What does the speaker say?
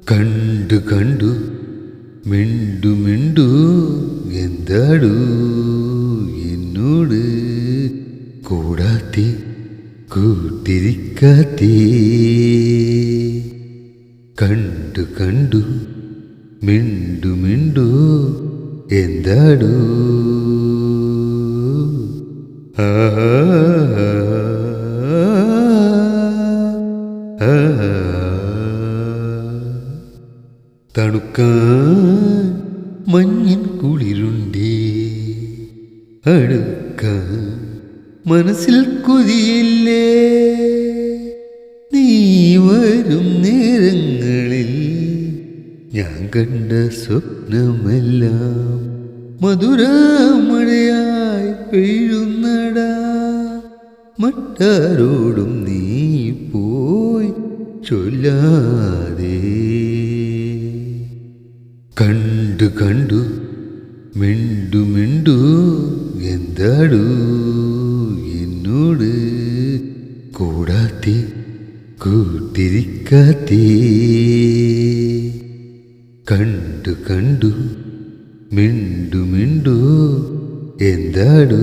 കണ്ടു കണ്ടു മിണ്ടു മിണ്ടു എന്താടു എന്നോട് കൂടാത്തി കൂട്ടിരിക്കാത്തേ. കണ്ടു കണ്ടു മിണ്ടു മിണ്ടു എന്താടു തണുക്കാൻ മഞ്ഞിൻ കുളിരുണ്ടേ, അടുക്കാൻ മനസ്സിൽ കൊതിയില്ലേ. നീ വരും നേരങ്ങളിൽ ഞാൻ കണ്ട സ്വപ്നമെല്ലാം മധുരമഴയായി പെയ്യുന്നടാ. മറ്റാരോടും നീ പോയി ചൊല്ലാതെ. കണ്ടു കണ്ടു മിണ്ടു മിണ്ടു എന്താടു എന്നോട് കൂടാത്തി കൂട്ടിരിക്കാത്തേ. കണ്ടു കണ്ടു മിണ്ടു മിണ്ടു എന്താടു